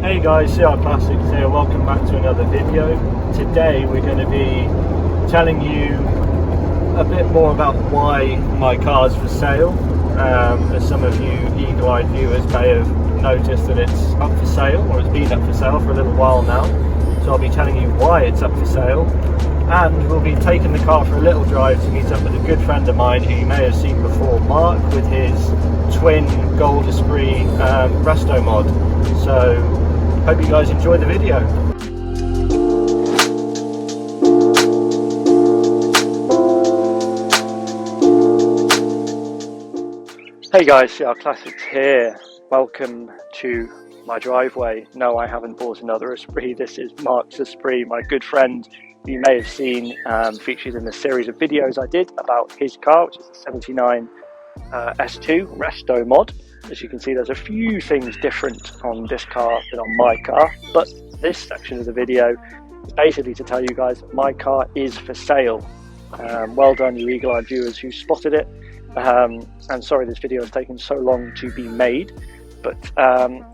Hey guys, CR Classics here, welcome back to another video. Today we're going to be telling you a bit more about why my car's for sale. As some of you eagle-eyed viewers may have noticed that it's up for sale, or it's been up for sale for a little while now. So I'll be telling you why it's up for sale, and we'll be taking the car for a little drive to meet up with a good friend of mine who you may have seen before, Mark, with his twin Lotus Esprit Restomod. So hope you guys enjoy the video. Hey guys, CR Classics here. Welcome to my driveway. No, I haven't bought another Esprit. This is Mark's Esprit, my good friend, who you may have seen featured in a series of videos I did about his car, which is a 79 S2 Restomod. As you can see, there's a few things different on this car than on my car, but this section of the video is basically to tell you guys that my car is for sale. Well done, you eagle-eyed viewers who spotted it. And sorry this video has taken so long to be made, but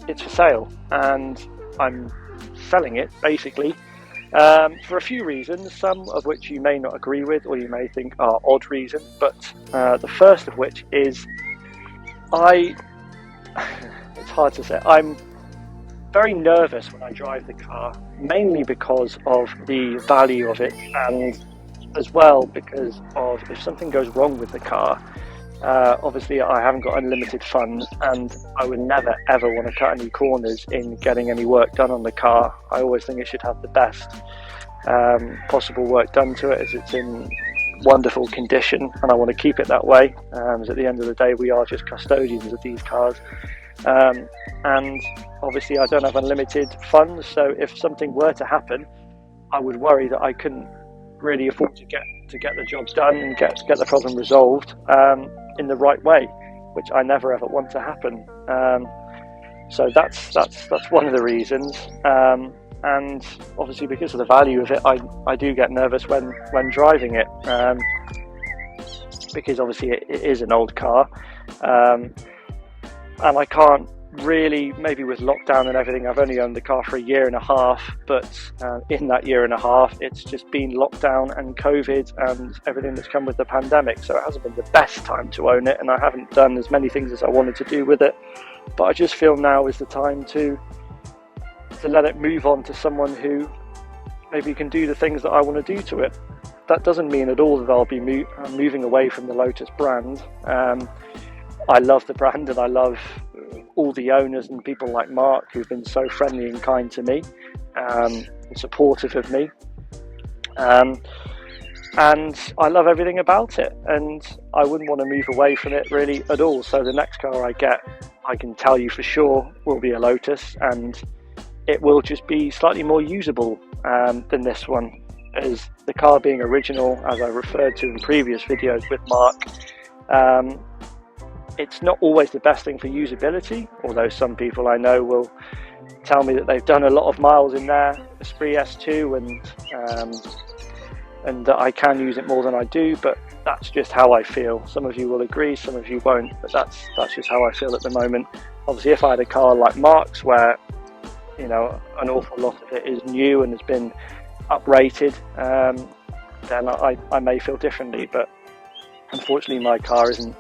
it's for sale and I'm selling it basically for a few reasons, some of which you may not agree with or you may think are odd reasons, but the first of which is it's hard to say, I'm very nervous when I drive the car, mainly because of the value of it, and as well because of if something goes wrong with the car. Obviously I haven't got unlimited funds and I would never ever want to cut any corners in getting any work done on the car. I always think it should have the best possible work done to it, as it's in wonderful condition and I want to keep it that way, as at the end of the day we are just custodians of these cars, and obviously I don't have unlimited funds, so if something were to happen I would worry that I couldn't really afford to get the jobs done and get the problem resolved in the right way, which I never ever want to happen. So that's one of the reasons, and obviously because of the value of it I do get nervous when driving it, because obviously it is an old car, and I can't really, maybe with lockdown and everything, I've only owned the car for a year and a half, but in that year and a half it's just been lockdown and COVID and everything that's come with the pandemic, so it hasn't been the best time to own it and I haven't done as many things as I wanted to do with it. But I just feel now is the time to let it move on to someone who maybe can do the things that I want to do to it. That doesn't mean at all that I'll be moving away from the Lotus brand. I love the brand and I love all the owners and people like Mark who've been so friendly and kind to me, and supportive of me, and I love everything about it and I wouldn't want to move away from it really at all. So the next car I get, I can tell you for sure, will be a Lotus, and it will just be slightly more usable than this one, as the car being original, as I referred to in previous videos with Mark. It's not always the best thing for usability, although some people I know will tell me that they've done a lot of miles in their Esprit S2 and that I can use it more than I do, but that's just how I feel. Some of you will agree, some of you won't, but that's just how I feel at the moment. Obviously if I had a car like Mark's where, you know, an awful lot of it is new and has been uprated, then I may feel differently, but unfortunately my car isn't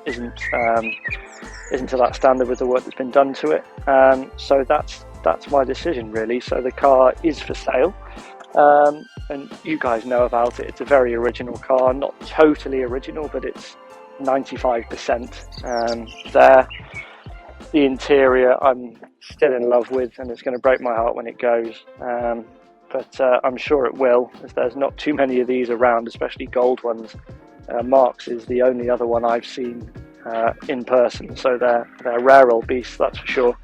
to that standard with the work that's been done to it, so that's my decision really. So the car is for sale, and you guys know about it. It's a very original car, not totally original, but it's 95% there. The interior I'm still in love with, and it's going to break my heart when it goes, but I'm sure it will, as there's not too many of these around, especially gold ones. Mark's is the only other one I've seen in person, so they're rare old beasts, that's for sure.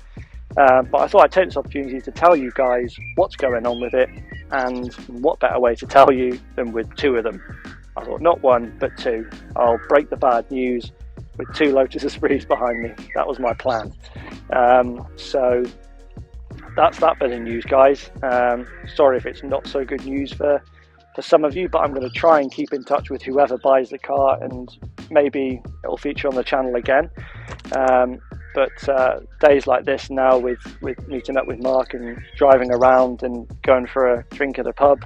But I thought I'd take this opportunity to tell you guys what's going on with it, and what better way to tell you than with two of them. I thought not one but two. I'll break the bad news with two Lotus Esprits behind me. That was my plan. So that's that bit of news, guys. Sorry if it's not so good news for some of you, but I'm going to try and keep in touch with whoever buys the car, and maybe it'll feature on the channel again. But days like this now, with meeting up with Mark and driving around and going for a drink at a pub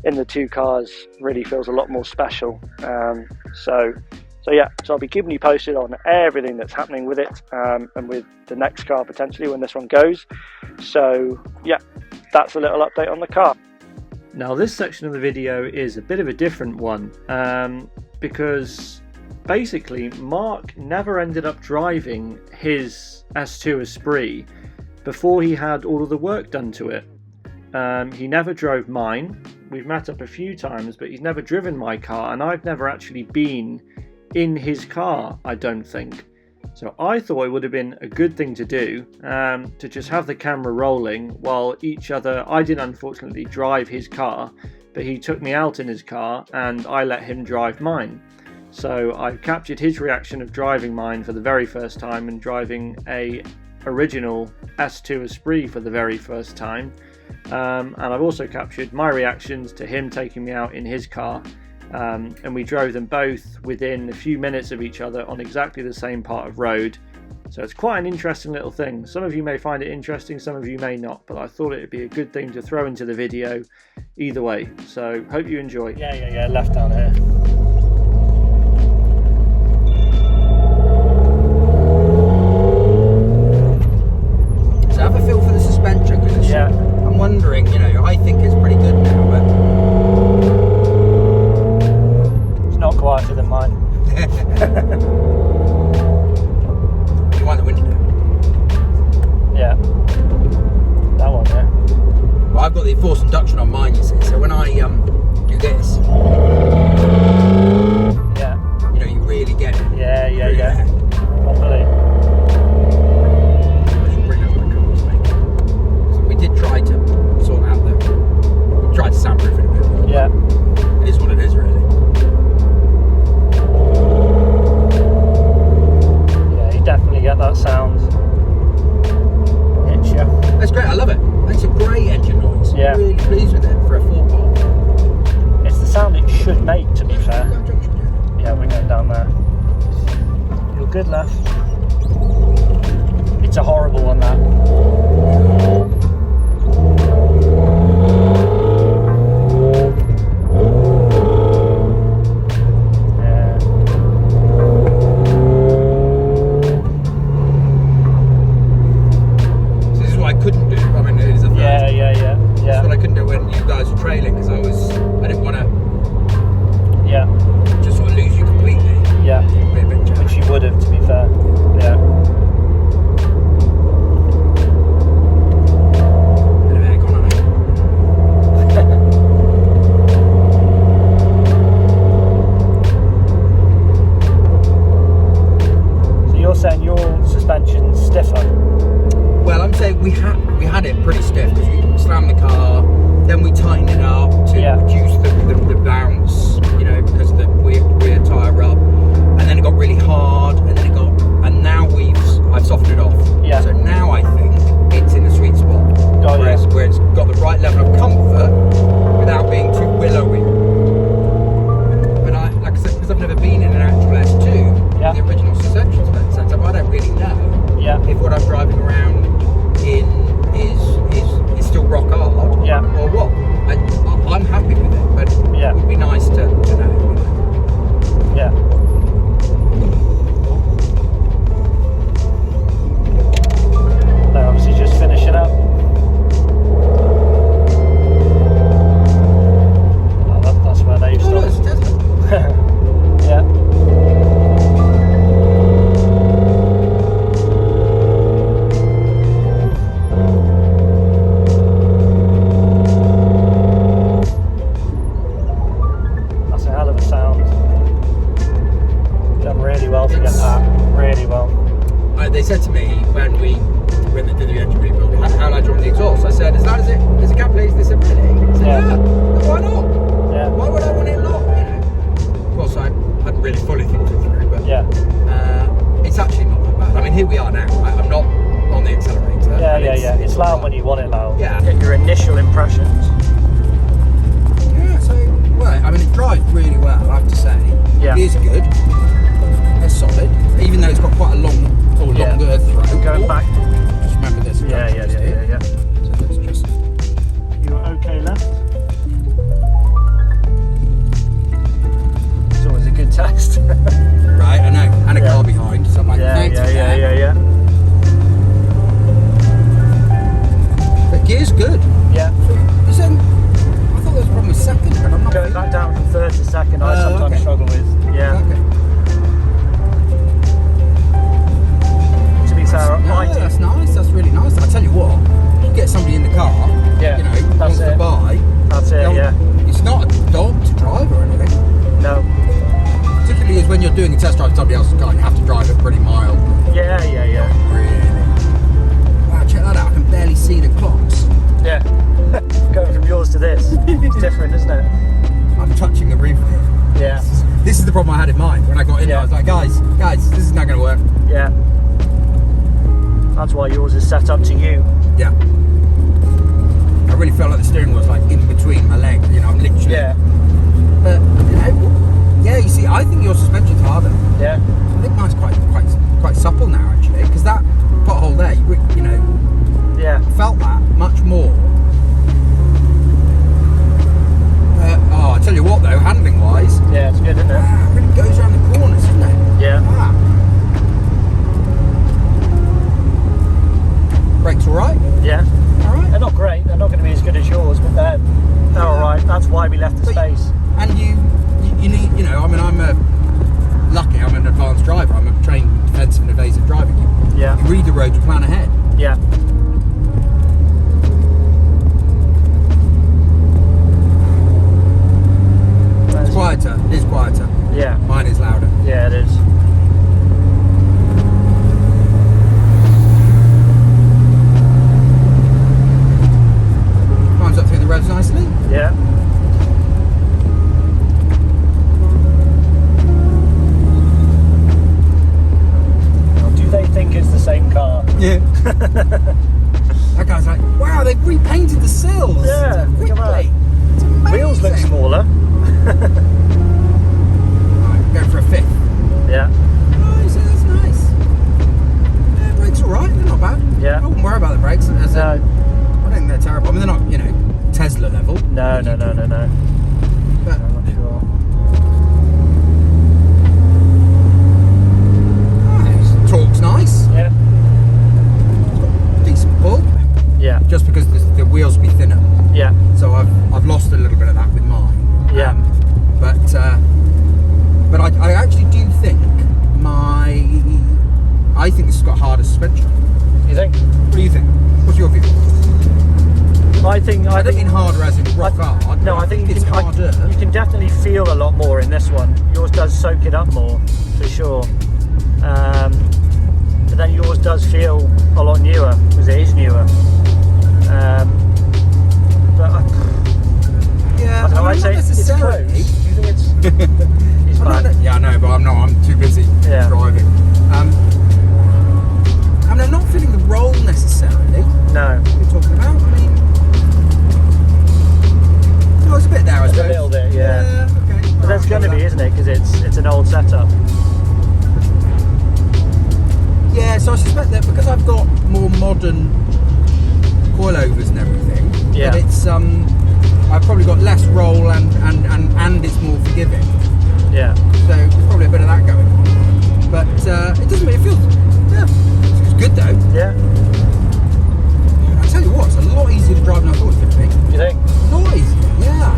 in the two cars, really feels a lot more special. So I'll be keeping you posted on everything that's happening with it, and with the next car potentially when this one goes. So yeah, that's a little update on the car. Now this section of the video is a bit of a different one, because basically Mark never ended up driving his S2 Esprit before he had all of the work done to it. He never drove mine. We've met up a few times, but he's never driven my car, and I've never actually been in his car, I don't think. So I thought it would have been a good thing to do, to just have the camera rolling while I didn't unfortunately drive his car, but he took me out in his car and I let him drive mine. So I captured his reaction of driving mine for the very first time and driving a original S2 Esprit for the very first time. And I've also captured my reactions to him taking me out in his car. And we drove them both within a few minutes of each other on exactly the same part of road. So it's quite an interesting little thing. Some of you may find it interesting, some of you may not, but I thought it would be a good thing to throw into the video either way. So hope you enjoy. Yeah, left down here. So have a feel for the suspension, because I'm wondering, I think it's pretty good now, but not quieter than mine. You want the window down? Yeah. That one there. Well, I've got the forced induction on mine, you see, so when I do this, you really get it. Yeah. Probably. I should bring up my cars, mate. So we did try to sort out we tried to soundproof it a bit. Yeah. It is what it is, really. Definitely get that sound. Hits you. That's great, I love it. It's a great engine noise. Yeah. I'm really pleased with it for a 4-pole. It's the sound it should make, to be fair. Yeah, we're going down there. You're good, left. It's a horrible one, that. That's what I couldn't do when you guys were trailing, because I didn't want to just sort of lose you completely. Yeah, which you would have, to be fair. Yeah. Bit of aircon on it. So you're saying your suspension's stiffer? Well, I'm saying we had it pretty stiff, because we slammed the car, then we tightened it up to reduce the bounce, because of the rear tyre rub, and then it got really hard, and now I've softened it off. Yeah. So now I think it's in the sweet spot, where it's got the right level of comfort without being too willowy. But like I said, because I've never been in an actual S2, the original suspension setup, I don't really know if what I'm driving around in is still rock hard, or what. I'm happy with it, but it would be nice to know. Yeah. They're obviously just finishing up. Oh, that's where they've stopped. Yeah. They said to me when they did the engine rebuild, how loud do you want the exhaust? I said, as loud as it can please. They said, really? I said, why not? Yeah. Why would I want it low? Of course, I hadn't really fully thought it through, but it's actually not that bad. I mean, here we are now. I'm not on the accelerator. Yeah. It's loud when you want it loud. Yeah. Get your initial impressions. Yeah. So, well, I mean, it drives really well, I have to say. Yeah. It is good. they're solid, even though it's got quite a long or longer throw. Going back. Just remember this. Yeah. So let's just. You're okay left. It's always a good test. Right, I know, and a car behind, so I'm like, Yeah. But gear's good. Yeah. Is, I thought there was a problem with second, but I'm not. Going back down from third to second, I sometimes struggle with. Yeah. Okay. To be fair, That's nice. That's really nice. I tell you what, you get somebody in the car, you know, wants to buy. That's it. Yeah. It's not a dog to drive or anything. No. Particularly as when you're doing a test drive of somebody else's car, you have to drive it pretty mild. Yeah. Really. Wow, check that out. I can barely see the clocks. Yeah. Going from yours to this, it's different, isn't it? I'm touching the roof here. Yeah. This is the problem I had in mind when I got in there. I was like, guys, this is not going to work. Yeah. That's why yours is set up to you. Yeah. I really felt like the steering wheel was like in between my legs. You know, I'm literally. Yeah. But you know, yeah. You see, I think your suspension's harder. Yeah. I think mine's quite supple now actually, because that pothole there, you know. Yeah. Felt that much more. Oh, I tell you what though, handling wise. Yeah, it's good, isn't it? It really goes around the corners, doesn't it? Yeah. Brakes all right? Yeah. All right. They're not great. They're not going to be as good as yours, but they're all right. That's why we left the space. And you need, you know, I mean, I'm lucky. I'm an advanced driver. I'm a trained defensive and evasive driver. You read the road, you plan ahead. Yeah. It's quieter. It is quieter. Yeah. Mine is louder. Yeah, it is. Climbs up through the revs nicely. Yeah. Do they think it's the same car? Yeah. That guy's like, wow, they've repainted the sills. Yeah, look at that. It's amazing. Wheels look smaller. Right, going for a fifth. Yeah. Oh, so that's nice. Yeah, brakes all right. They're not bad. Yeah. I wouldn't worry about the brakes. No. I don't think they're terrible. I mean, they're not, you know, Tesla level. No. But I'm not sure. Torque's nice. Yeah. Decent pull. Yeah. Just because the wheels will be thinner. Yeah. So I've lost a little bit of that with mine. Yeah. But I actually do think I think this has got harder suspension. You think? What do you think? What's your view? I think in harder as in rock hard. No, I think it's harder. You can definitely feel a lot more in this one. Yours does soak it up more, for sure. But then yours does feel a lot newer, because it is newer. But Yeah, I don't know, I'd say it's close. Do you think it's bad? Yeah, I know, but I'm too busy driving. I mean, I'm not feeling the roll necessarily. No. What are you talking about? I mean, no, it's a bit there, I suppose. A little bit, yeah. Okay. But that's going to be, isn't it? Because it's an old setup. Yeah, so I suspect that because I've got more modern coilovers and everything, that it's I've probably got less roll and it's more forgiving. Yeah. So there's probably a bit of that going on. But it doesn't really feel. Yeah, it's good though. Yeah. I tell you what, it's a lot easier to drive than I thought it would be. You think? A lot easier, yeah.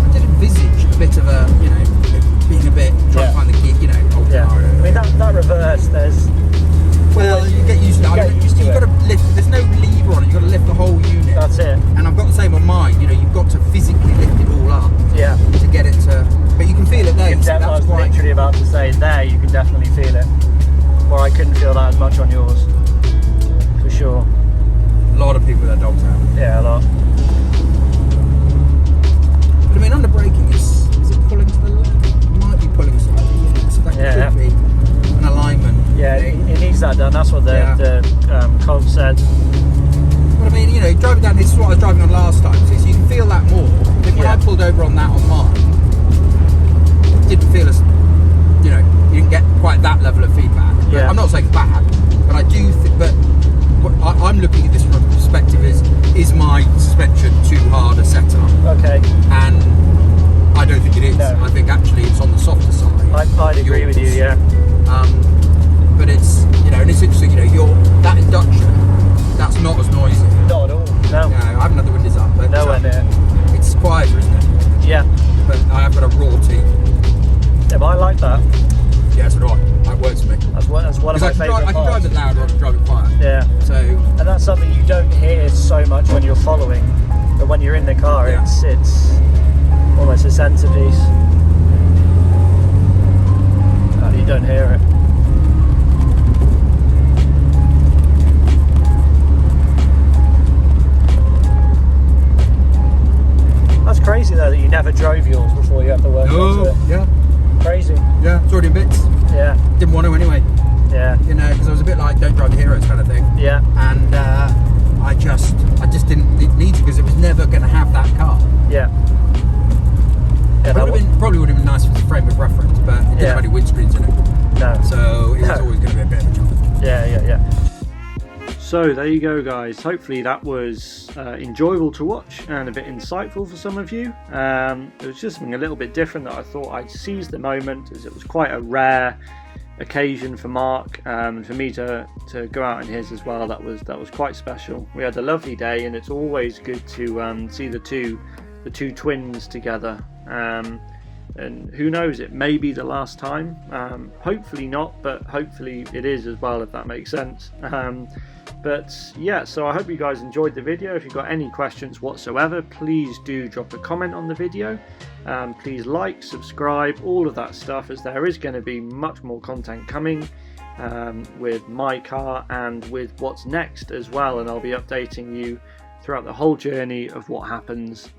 I did envisage a bit of a, you know, being a bit trying to find the key, you know. I mean that reverse, there's. Well, you get used to it. You've got to lift. There's no lever on it. You've got to lift the whole unit. That's it. And I've got the same on mine. You know, you've got to physically lift it all up. Yeah. To get it to. But you can feel it there. I was literally about to say there. You can definitely feel it. Where I couldn't feel that as much on yours. For sure. A lot of people with their dogs have. Yeah, a lot. But I mean, under braking, is it pulling to the left? It might be pulling slightly. Yeah. So that could be an alignment. Yeah, it needs that done. That's what the cog said. But I mean, you know, driving down this is what I was driving on last time, so you can feel that more. I think when I pulled over on that on mine, it didn't feel as, you know, didn't get quite that level of feedback. But I'm not saying it's bad, but I do think. But I'm looking at this from a perspective: is my suspension too hard a setup? Okay. And I don't think it is. No. I think actually it's on the softer side. I'd agree with you. Yeah. But it's, you know, and it's interesting. You know, that induction, that's not as noisy. Not at all. No. No, I haven't had the windows up. But nowhere near. It's quieter, isn't it? Yeah. But I have got a raw T. Yeah, but I like that. Yeah, so do I. That works for me. That's one of my favourite parts. I can drive it loud or I can drive it quiet. Yeah. So. And that's something you don't hear so much when you're following, but when you're in the car, it's almost a centerpiece. You don't hear it. That's crazy though that you never drove yours before you had to work onto it. Yeah. Crazy. Yeah, it's already in bits. Yeah. Didn't want to anyway. Yeah. You know, because I was a bit like don't drive the Heroes kind of thing. Yeah. And I just didn't need to because it was never going to have that car. Yeah. Yeah, probably would have been nice for the frame of reference, but it didn't have any windscreens in it. No. So it was always going to be a bit of a job. Yeah. So there you go, guys. Hopefully that was enjoyable to watch and a bit insightful for some of you. It was just something a little bit different that I thought I'd seize the moment, as it was quite a rare occasion for Mark and for me to go out in his as well. That was quite special. We had a lovely day, and it's always good to see the two twins together. And who knows, it may be the last time. Hopefully not, but hopefully it is as well, if that makes sense. But yeah, so I hope you guys enjoyed the video. If you've got any questions whatsoever, please do drop a comment on the video. Please like, subscribe, all of that stuff, as there is going to be much more content coming with my car and with what's next as well, and I'll be updating you throughout the whole journey of what happens.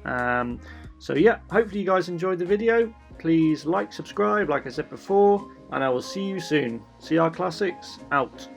So yeah, hopefully you guys enjoyed the video. Please like, subscribe, like I said before, and I will see you soon. CR Classics out.